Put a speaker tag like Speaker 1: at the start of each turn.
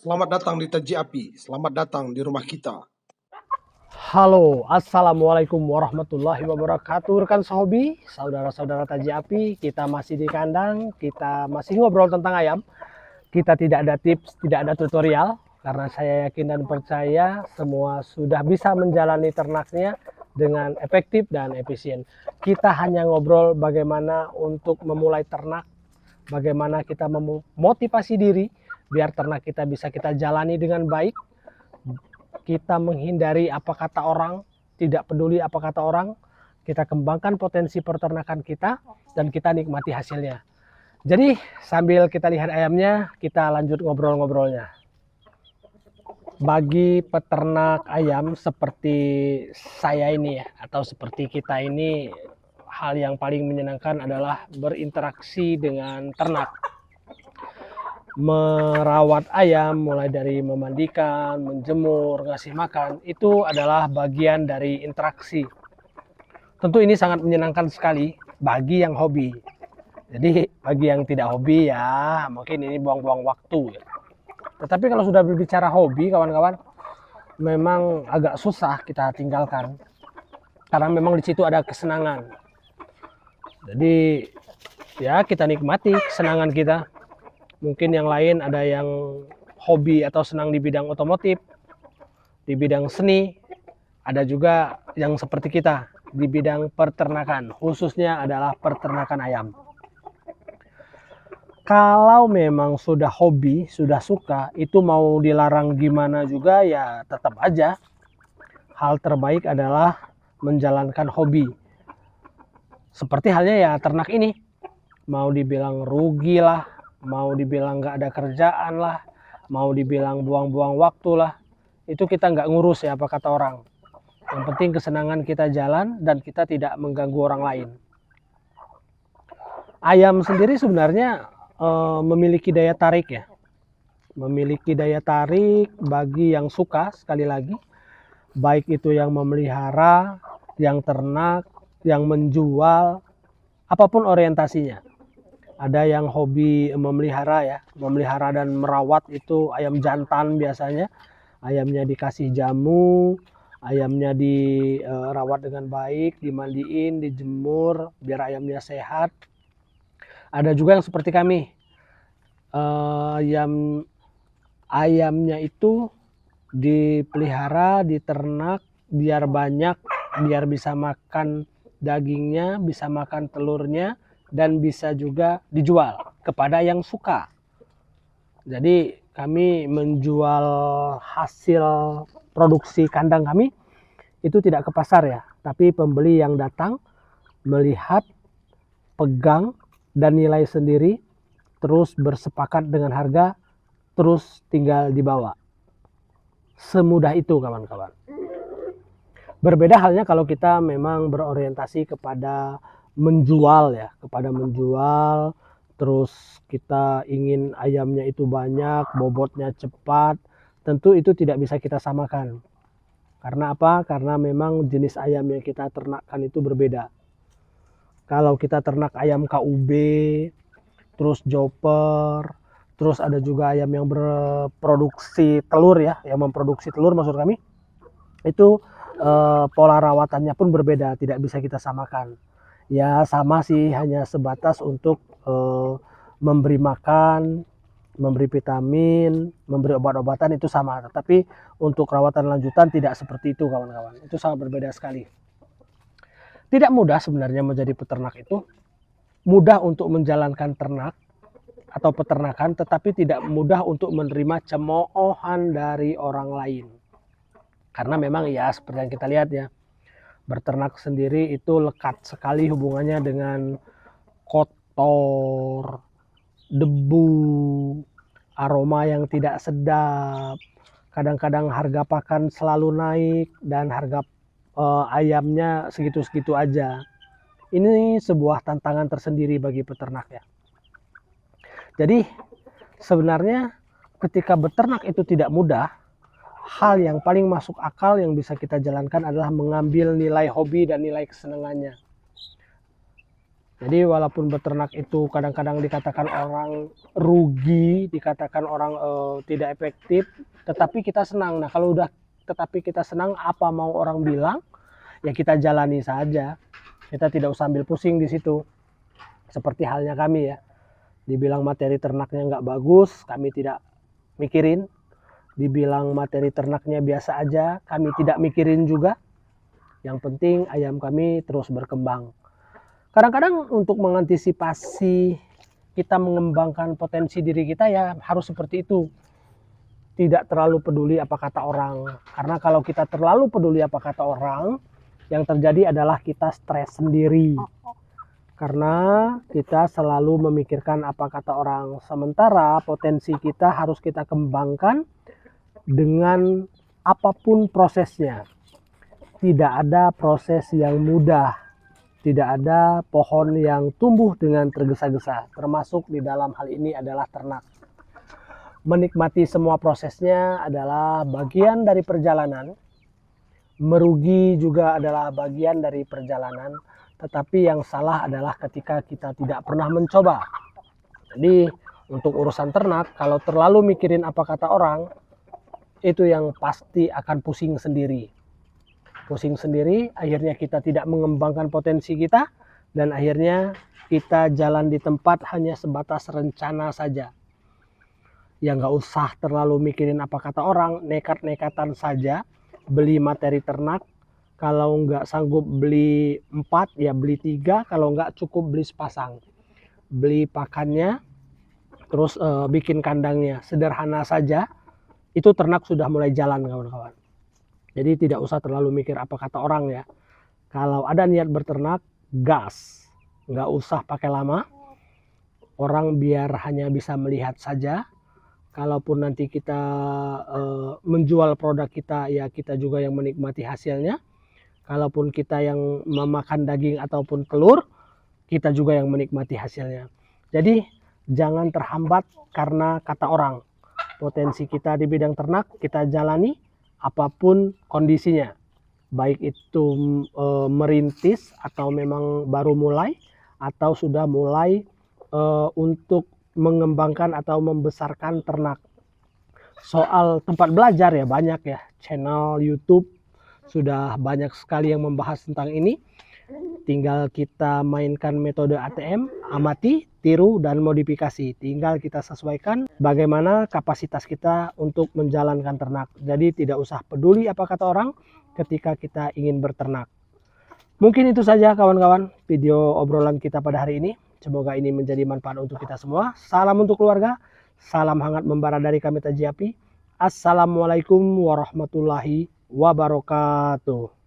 Speaker 1: Selamat datang di Taji Api, selamat datang di rumah kita.
Speaker 2: Halo, assalamualaikum warahmatullahi wabarakatuh. Rekan sehobi, saudara-saudara Taji Api, kita masih di kandang, kita masih ngobrol tentang ayam. Kita tidak ada tips, tidak ada tutorial, karena saya yakin dan percaya semua sudah bisa menjalani ternaknya dengan efektif dan efisien. Kita hanya ngobrol bagaimana untuk memulai ternak, bagaimana kita memotivasi diri biar ternak kita bisa kita jalani dengan baik. Kita menghindari apa kata orang, tidak peduli apa kata orang, kita kembangkan potensi peternakan kita, dan kita nikmati hasilnya. Jadi sambil kita lihat ayamnya, kita lanjut ngobrol-ngobrolnya. Bagi peternak ayam seperti saya ini ya, atau seperti kita ini, hal yang paling menyenangkan adalah berinteraksi dengan ternak. Merawat ayam mulai dari memandikan, menjemur, ngasih makan itu adalah bagian dari interaksi. Tentu ini sangat menyenangkan sekali bagi yang hobi. Jadi bagi yang tidak hobi ya mungkin ini buang-buang waktu ya. Tetapi kalau sudah berbicara hobi kawan-kawan, memang agak susah kita tinggalkan karena memang di situ ada kesenangan. Jadi ya kita nikmati kesenangan kita. Mungkin yang lain ada yang hobi atau senang di bidang otomotif, di bidang seni, ada juga yang seperti kita di bidang peternakan, khususnya adalah peternakan ayam. Kalau memang sudah hobi, sudah suka, itu mau dilarang gimana juga ya tetap aja. Hal terbaik adalah menjalankan hobi. Seperti halnya ya ternak ini, mau dibilang rugi lah, mau dibilang nggak ada kerjaan lah, mau dibilang buang-buang waktu lah, itu kita nggak ngurus ya apa kata orang. Yang penting kesenangan kita jalan dan kita tidak mengganggu orang lain. Ayam sendiri sebenarnya memiliki daya tarik ya, memiliki daya tarik bagi yang suka, sekali lagi, baik itu yang memelihara, yang ternak, yang menjual, apapun orientasinya. Ada yang hobi memelihara ya, memelihara dan merawat itu ayam jantan biasanya. Ayamnya dikasih jamu, ayamnya dirawat dengan baik, dimandiin, dijemur biar ayamnya sehat. Ada juga yang seperti kami, ayamnya itu dipelihara, diternak biar banyak, biar bisa makan dagingnya, bisa makan telurnya, dan bisa juga dijual kepada yang suka. Jadi kami menjual hasil produksi kandang kami itu tidak ke pasar ya, tapi pembeli yang datang melihat, pegang, dan nilai sendiri, terus bersepakat dengan harga, terus tinggal dibawa. Semudah itu kawan-kawan. Berbeda halnya kalau kita memang berorientasi kepada menjual ya, kepada menjual, terus kita ingin ayamnya itu banyak, bobotnya cepat, tentu itu tidak bisa kita samakan. Karena apa? Karena memang jenis ayam yang kita ternakkan itu berbeda. Kalau kita ternak ayam KUB, terus joper, terus ada juga ayam yang berproduksi telur ya, yang memproduksi telur maksud kami, itu pola rawatannya pun berbeda, tidak bisa kita samakan. Ya sama sih, hanya sebatas untuk memberi makan, memberi vitamin, memberi obat-obatan itu sama. Tapi untuk rawatan lanjutan tidak seperti itu kawan-kawan. Itu sangat berbeda sekali. Tidak mudah sebenarnya menjadi peternak itu. Mudah untuk menjalankan ternak atau peternakan, tetapi tidak mudah untuk menerima cemoohan dari orang lain. Karena memang ya seperti yang kita lihat ya, berternak sendiri itu lekat sekali hubungannya dengan kotor, debu, aroma yang tidak sedap. Kadang-kadang harga pakan selalu naik dan harga ayamnya segitu-segitu aja. Ini sebuah tantangan tersendiri bagi peternak ya. Jadi sebenarnya ketika beternak itu tidak mudah, hal yang paling masuk akal yang bisa kita jalankan adalah mengambil nilai hobi dan nilai kesenangannya. Jadi walaupun beternak itu kadang-kadang dikatakan orang rugi, dikatakan orang tidak efektif, tetapi kita senang. Nah kalau udah tetapi kita senang, apa mau orang bilang, ya kita jalani saja. Kita tidak usah ambil pusing di situ. Seperti halnya kami ya, dibilang materi ternaknya nggak bagus, kami tidak mikirin. Dibilang materi ternaknya biasa aja, kami tidak mikirin juga. Yang penting ayam kami terus berkembang. Kadang-kadang untuk mengantisipasi kita mengembangkan potensi diri kita ya harus seperti itu. Tidak terlalu peduli apa kata orang. Karena kalau kita terlalu peduli apa kata orang, yang terjadi adalah kita stres sendiri. Karena kita selalu memikirkan apa kata orang. Sementara potensi kita harus kita kembangkan dengan apapun prosesnya. Tidak ada proses yang mudah. Tidak ada pohon yang tumbuh dengan tergesa-gesa, termasuk di dalam hal ini adalah ternak. Menikmati semua prosesnya adalah bagian dari perjalanan. Merugi juga adalah bagian dari perjalanan, tetapi yang salah adalah ketika kita tidak pernah mencoba. Jadi untuk urusan ternak, kalau terlalu mikirin apa kata orang, itu yang pasti akan pusing sendiri. Pusing sendiri, akhirnya kita tidak mengembangkan potensi kita, dan akhirnya kita jalan di tempat hanya sebatas rencana saja. Ya nggak usah terlalu mikirin apa kata orang, nekat-nekatan saja, beli materi ternak. Kalau nggak sanggup beli 4, ya beli 3, kalau nggak cukup beli sepasang. Beli pakannya, terus bikin kandangnya, sederhana saja, itu ternak sudah mulai jalan kawan-kawan. Jadi tidak usah terlalu mikir apa kata orang ya. Kalau ada niat berternak, gas. Nggak usah pakai lama. Orang biar hanya bisa melihat saja. Kalaupun nanti kita menjual produk kita, ya kita juga yang menikmati hasilnya. Kalaupun kita yang memakan daging ataupun telur, kita juga yang menikmati hasilnya. Jadi jangan terhambat karena kata orang. Potensi kita di bidang ternak, kita jalani apapun kondisinya, baik itu merintis atau memang baru mulai atau sudah mulai untuk mengembangkan atau membesarkan ternak. Soal tempat belajar ya banyak ya, channel YouTube sudah banyak sekali yang membahas tentang ini. Tinggal kita mainkan metode ATM, amati, tiru, dan modifikasi. Tinggal kita sesuaikan bagaimana kapasitas kita untuk menjalankan ternak. Jadi tidak usah peduli apa kata orang ketika kita ingin berternak. Mungkin itu saja kawan-kawan video obrolan kita pada hari ini. Semoga ini menjadi manfaat untuk kita semua. Salam untuk keluarga, salam hangat membara dari kami Taji Api. Assalamualaikum warahmatullahi wabarakatuh.